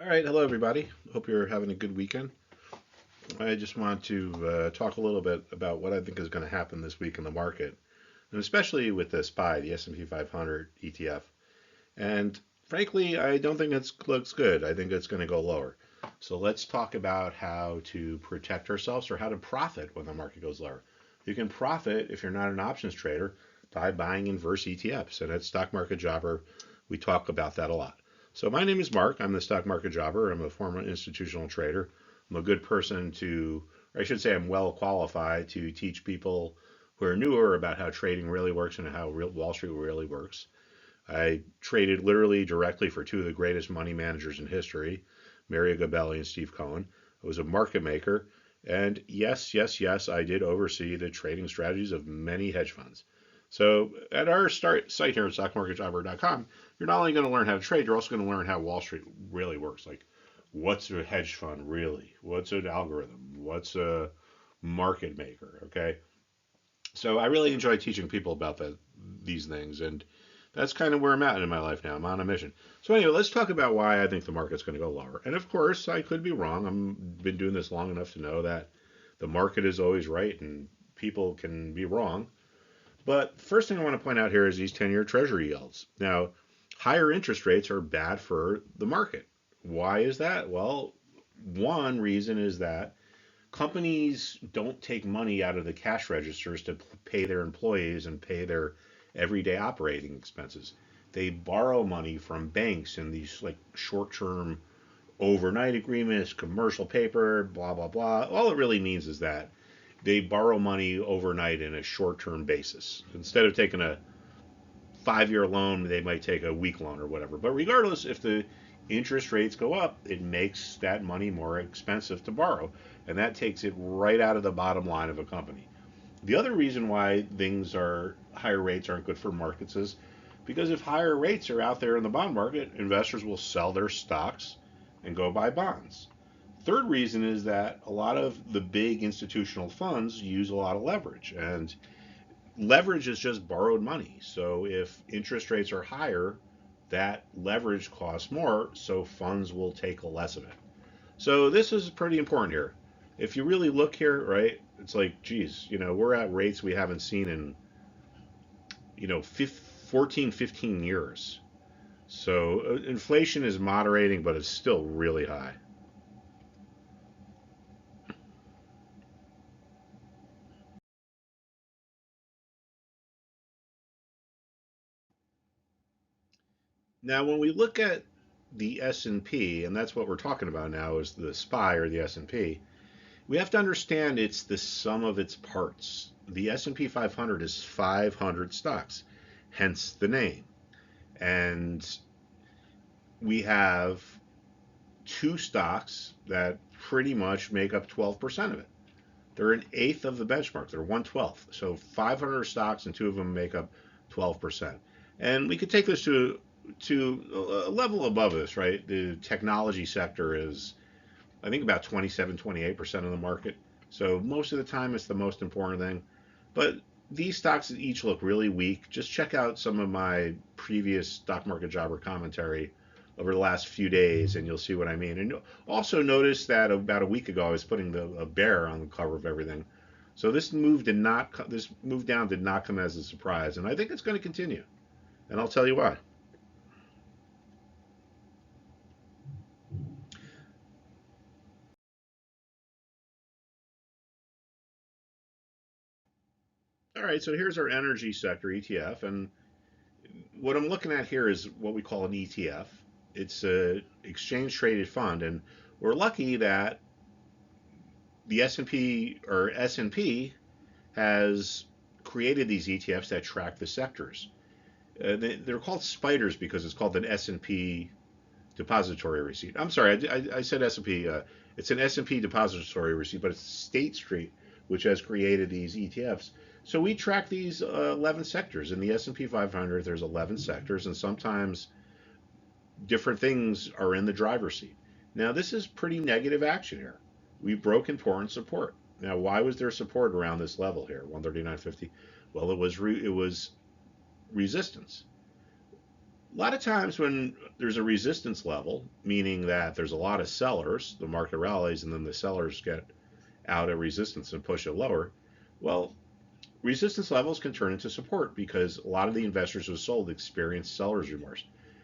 All right, hello everybody. Hope you're having a good weekend. I just want to talk a little bit about what I think is going to happen this week in the market, and especially with the SPY, the S&P 500 ETF. And frankly, I don't think it looks good. I think it's going to go lower. So let's talk about how to protect ourselves or how to profit when the market goes lower. You can profit if you're not an options trader by buying inverse ETFs. And at Stock Market Jobber, we talk about that a lot. So my name is Mark. I'm the Stock Market Jobber. I'm a former institutional trader. I'm a good person to, or I should say, I'm well qualified to teach people who are newer about how trading really works and how Wall Street really works. I traded literally directly for two of the greatest money managers in history, Gabelli and Steve Cohen. I was a market maker. And yes, yes, yes, I did oversee the trading strategies of many hedge funds. So at our site here at stockmarketjobber.com, you're not only going to learn how to trade, you're also going to learn how Wall Street really works. Like, what's a hedge fund really? What's an algorithm? What's a market maker? Okay. So I really enjoy teaching people about these things, and that's kind of where I'm at in my life now. I'm on a mission. So anyway, let's talk about why I think the market's going to go lower. And of course, I could be wrong. I've been doing this long enough to know that the market is always right and people can be wrong. But first thing I want to point out here is these 10-year treasury yields. Now, higher interest rates are bad for the market. Why is that? Well, one reason is that companies don't take money out of the cash registers to pay their employees and pay their everyday operating expenses. They borrow money from banks in these like short-term overnight agreements, commercial paper, blah blah blah. All it really means is that they borrow money overnight in a short-term basis. Instead of taking a 5-year loan, they might take a week loan or whatever. But regardless, if the interest rates go up, it makes that money more expensive to borrow. And that takes it right out of the bottom line of a company. The other reason why higher rates aren't good for markets is because if higher rates are out there in the bond market, investors will sell their stocks and go buy bonds. Third reason is that a lot of the big institutional funds use a lot of leverage, and leverage is just borrowed money. So if interest rates are higher, that leverage costs more, so funds will take less of it. So this is pretty important here. If you really look here, right, it's like, geez, we're at rates we haven't seen in, 14, 15 years. So inflation is moderating, but it's still really high. Now, when we look at the S&P, and that's what we're talking about now is the SPY or the S&P, we have to understand it's the sum of its parts. The S&P 500 is 500 stocks, hence the name. And we have two stocks that pretty much make up 12% of it. They're an eighth of the benchmark. They're 1/12. So 500 stocks and two of them make up 12%. And we could take this to a level above this, right? The technology sector is, I think, about 27, 28% of the market. So most of the time, it's the most important thing. But these stocks each look really weak. Just check out some of my previous stock market jobber commentary over the last few days, and you'll see what I mean. And also notice that about a week ago, I was putting a bear on the cover of everything. So this move down did not come as a surprise, and I think it's going to continue. And I'll tell you why. All right, so here's our energy sector ETF, and what I'm looking at here is what we call an ETF. It's a exchange traded fund, and we're lucky that the S&P has created these ETFs that track the sectors. They're called spiders because it's called an S&P depository receipt. I'm sorry, I said S&P. It's an S&P depository receipt, but it's State Street which has created these ETFs. So we track these 11 sectors. In the S&P 500, there's 11 sectors, and sometimes different things are in the driver's seat. Now, this is pretty negative action here. We broke important support. Now, why was there support around this level here, 139.50? Well, it was resistance. A lot of times when there's a resistance level, meaning that there's a lot of sellers, the market rallies and then the sellers get out at resistance and push it lower. Well, resistance levels can turn into support because a lot of the investors who sold experience seller's remorse.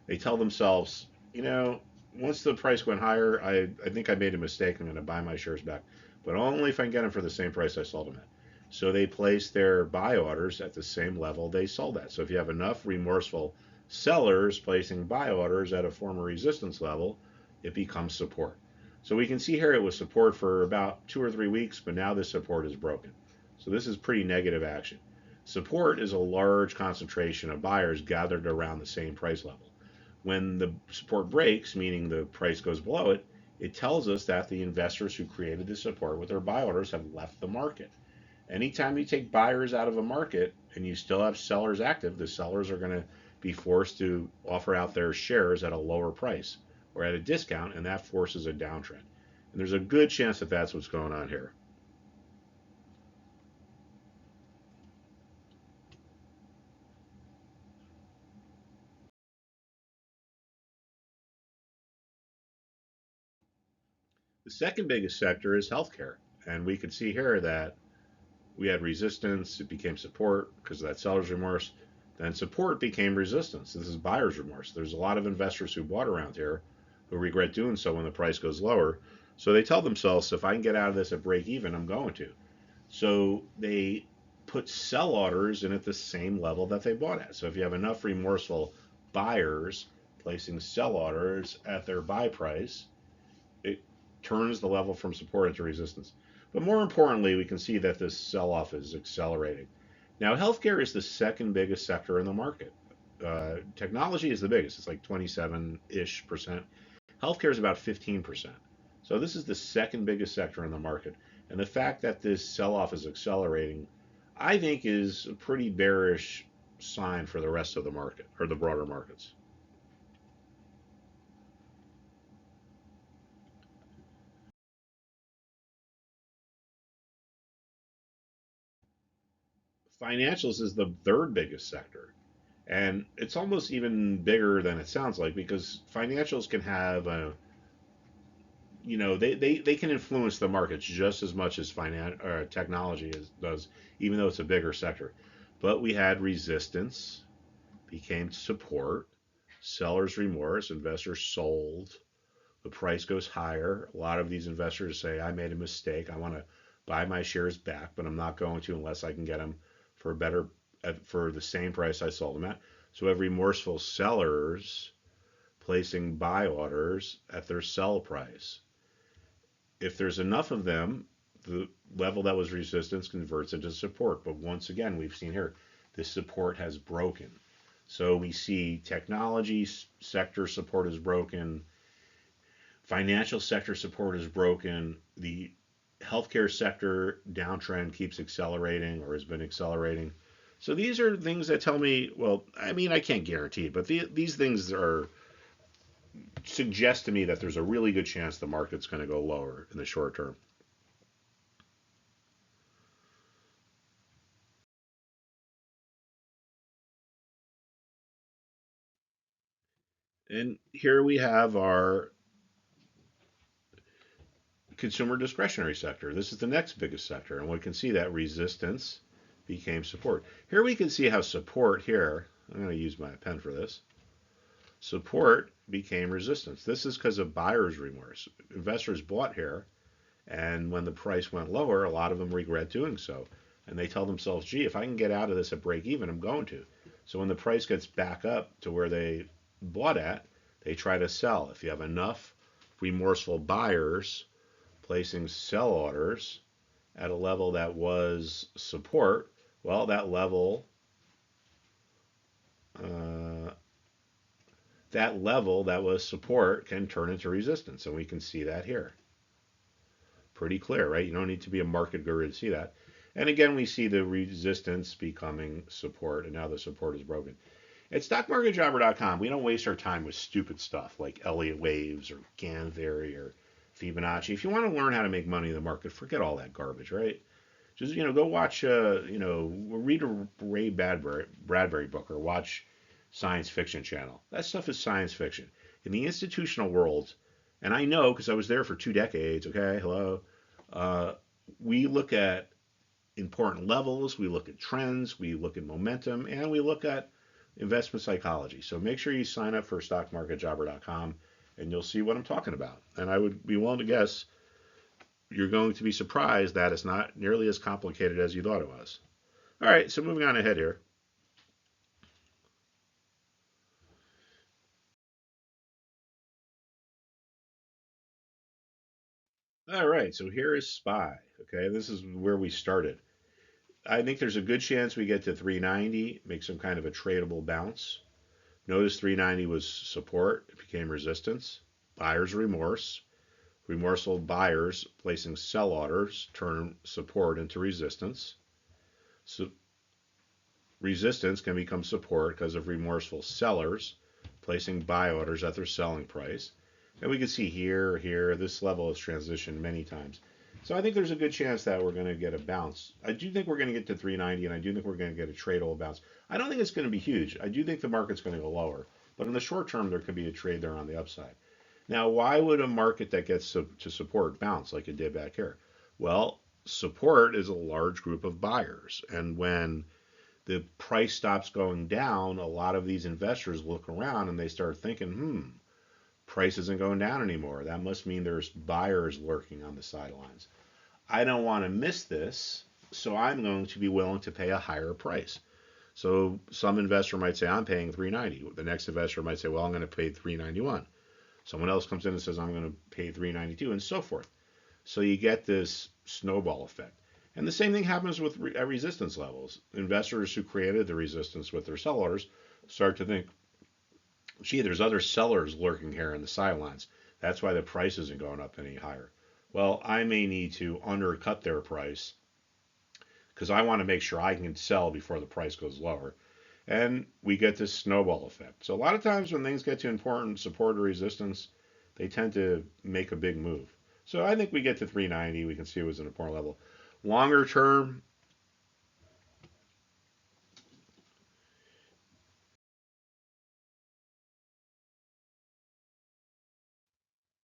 They tell themselves, once the price went higher, I think I made a mistake. I'm going to buy my shares back, but only if I can get them for the same price I sold them at. So they place their buy orders at the same level they sold at. So if you have enough remorseful sellers placing buy orders at a former resistance level, it becomes support. So we can see here it was support for about 2 or 3 weeks, but now this support is broken. So this is pretty negative action. Support is a large concentration of buyers gathered around the same price level. When the support breaks, meaning the price goes below it, it tells us that the investors who created the support with their buy orders have left the market. Anytime you take buyers out of a market and you still have sellers active, the sellers are going to be forced to offer out their shares at a lower price or at a discount, and that forces a downtrend. And there's a good chance that that's what's going on here. The second biggest sector is healthcare. And we could see here that we had resistance, it became support because of that seller's remorse. Then support became resistance. This is buyer's remorse. There's a lot of investors who bought around here who regret doing so when the price goes lower. So they tell themselves, if I can get out of this at break even, I'm going to. So they put sell orders in at the same level that they bought at. So if you have enough remorseful buyers placing sell orders at their buy price, it turns the level from support into resistance. But more importantly, we can see that this sell off is accelerating. Now, healthcare is the second biggest sector in the market. Technology is the biggest, it's like 27-ish%. Healthcare is about 15%. So this is the second biggest sector in the market. And the fact that this sell off is accelerating, I think, is a pretty bearish sign for the rest of the market or the broader markets. Financials is the third biggest sector. And it's almost even bigger than it sounds like because financials can have they can influence the markets just as much as technology does, even though it's a bigger sector. But we had resistance, became support, seller's remorse, investors sold, the price goes higher. A lot of these investors say, I made a mistake. I want to buy my shares back, but I'm not going to unless I can get them for a better for the same price I sold them at. So we have remorseful sellers placing buy orders at their sell price. If there's enough of them, the level that was resistance converts into support. But once again, we've seen here, this support has broken. So we see technology sector support is broken, financial sector support is broken, the healthcare sector downtrend keeps accelerating or has been accelerating. So these are things that tell me, well, I mean, I can't guarantee it, but these things are suggest to me that there's a really good chance the market's going to go lower in the short term. And here we have our consumer discretionary sector. This is the next biggest sector, and we can see that resistance became support. Here we can see how support here, I'm going to use my pen for this, support became resistance. This is because of buyer's remorse. Investors bought here, and when the price went lower, a lot of them regret doing so. And they tell themselves, gee, if I can get out of this at break even, I'm going to. So when the price gets back up to where they bought at, they try to sell. If you have enough remorseful buyers placing sell orders at a level that was support, well, uh, that level that was support can turn into resistance, and we can see that here. Pretty clear, right? You don't need to be a market guru to see that. And again, we see the resistance becoming support, and now the support is broken. At stockmarketjobber.com, we don't waste our time with stupid stuff like Elliott waves or Gann theory or Fibonacci. If you want to learn how to make money in the market, forget all that garbage, right? Just go watch, read a Ray Bradbury book or watch science fiction channel. That stuff is science fiction. In the institutional world, and I know because I was there for 2 decades, okay, hello, uh, we look at important levels, we look at trends, we look at momentum, and we look at investment psychology. So make sure you sign up for stockmarketjobber.com and you'll see what I'm talking about. And I would be willing to guess you're going to be surprised that it's not nearly as complicated as you thought it was. All right, so moving on ahead here. All right, so here is SPY. Okay, this is where we started. I think there's a good chance we get to 390, make some kind of a tradable bounce. Notice 390 was support, it became resistance. Buyer's remorse. Remorseful buyers placing sell orders turn support into resistance. So resistance can become support because of remorseful sellers placing buy orders at their selling price. And we can see here, this level has transitioned many times. So I think there's a good chance that we're going to get a bounce. I do think we're going to get to 390, and I do think we're going to get a tradable bounce. I don't think it's going to be huge. I do think the market's going to go lower. But in the short term, there could be a trade there on the upside. Now, why would a market that gets to support bounce like it did back here? Well, support is a large group of buyers. And when the price stops going down, a lot of these investors look around and they start thinking, price isn't going down anymore. That must mean there's buyers lurking on the sidelines. I don't want to miss this, so I'm going to be willing to pay a higher price. So some investor might say, I'm paying 390. The next investor might say, well, I'm going to pay 391. Someone else comes in and says, I'm going to pay 392, and so forth. So you get this snowball effect. And the same thing happens with resistance levels. Investors who created the resistance with their sell orders start to think, gee, there's other sellers lurking here in the sidelines. That's why the price isn't going up any higher. Well, I may need to undercut their price because I want to make sure I can sell before the price goes lower. And we get this snowball effect. So a lot of times when things get to important support or resistance, they tend to make a big move. So I think we get to 390. We can see it was an important level. Longer term,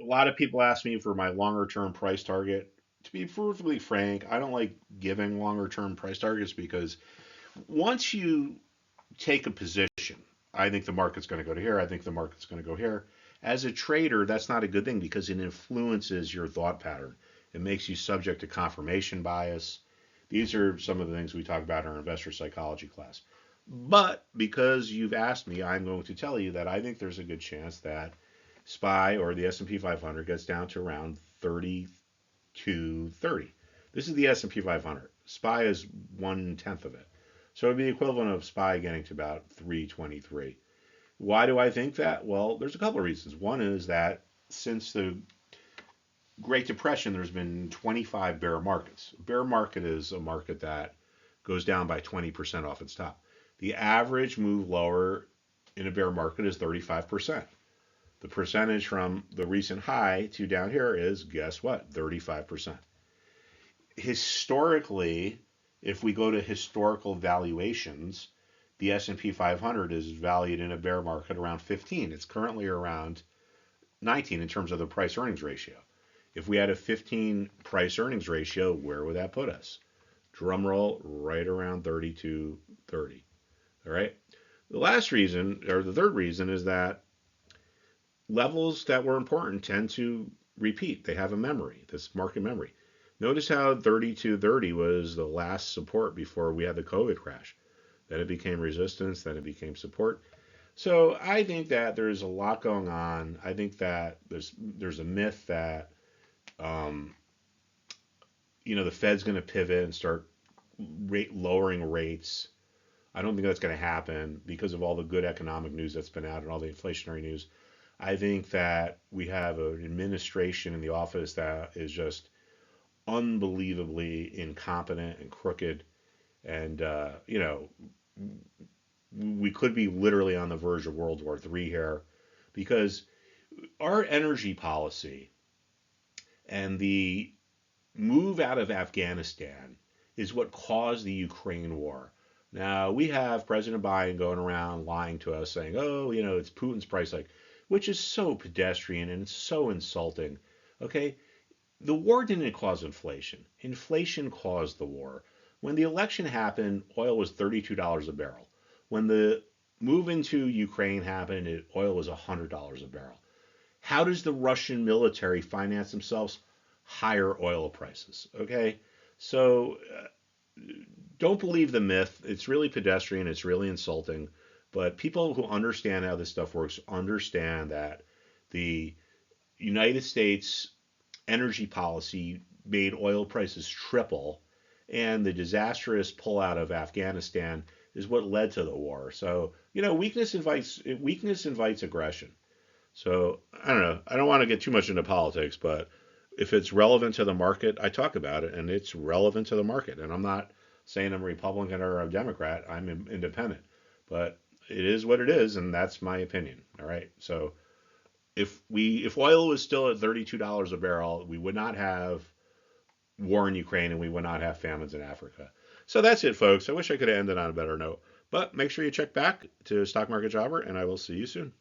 a lot of people ask me for my longer term price target. To be perfectly frank, I don't like giving longer term price targets because once you take a position, I think the market's going to go to here, I think the market's going to go here. As a trader, that's not a good thing because it influences your thought pattern. It makes you subject to confirmation bias. These are some of the things we talk about in our investor psychology class. But because you've asked me, I'm going to tell you that I think there's a good chance that SPY or the S&P 500 gets down to around 3230. This is the S&P 500. SPY is 1/10 of it. So it would be the equivalent of SPY getting to about 323. Why do I think that? Well, there's a couple of reasons. One is that since the Great Depression, there's been 25 bear markets. A bear market is a market that goes down by 20% off its top. The average move lower in a bear market is 35%. The percentage from the recent high to down here is, guess what, 35%. Historically, if we go to historical valuations, the S&P 500 is valued in a bear market around 15. It's currently around 19 in terms of the price earnings ratio. If we had a 15 price earnings ratio, where would that put us? Drum roll, right around 32.30. All right. The last reason, or the third reason, is that levels that were important tend to repeat. They have a memory, this market memory. Notice how 32.30 was the last support before we had the COVID crash. Then it became resistance, then it became support. So I think that there's a lot going on. I think that there's a myth that um, the Fed's going to pivot and start lowering rates. I don't think that's going to happen because of all the good economic news that's been out and all the inflationary news. I think that we have an administration in the office that is just unbelievably incompetent and crooked. And, we could be literally on the verge of World War III here because our energy policy and the move out of Afghanistan is what caused the Ukraine war. Now we have President Biden going around lying to us saying, oh, it's Putin's price hike, which is so pedestrian and it's so insulting. Okay, the war didn't cause inflation. Inflation caused the war. When the election happened, oil was $32 a barrel. When the move into Ukraine happened, oil was $100 a barrel. How does the Russian military finance themselves? Higher oil prices. Okay, so don't believe the myth. It's really pedestrian. It's really insulting. But people who understand how this stuff works understand that the United States energy policy made oil prices triple, and the disastrous pullout of Afghanistan is what led to the war. So weakness invites aggression. So I don't know. I don't want to get too much into politics, but if it's relevant to the market, I talk about it, and it's relevant to the market. And I'm not saying I'm a Republican or a Democrat. I'm independent, but it is what it is, and that's my opinion. All right. So if oil was still at $32 a barrel, we would not have war in Ukraine and we would not have famines in Africa. So that's it, folks. I wish I could have ended on a better note. But make sure you check back to Stock Market Jobber, and I will see you soon.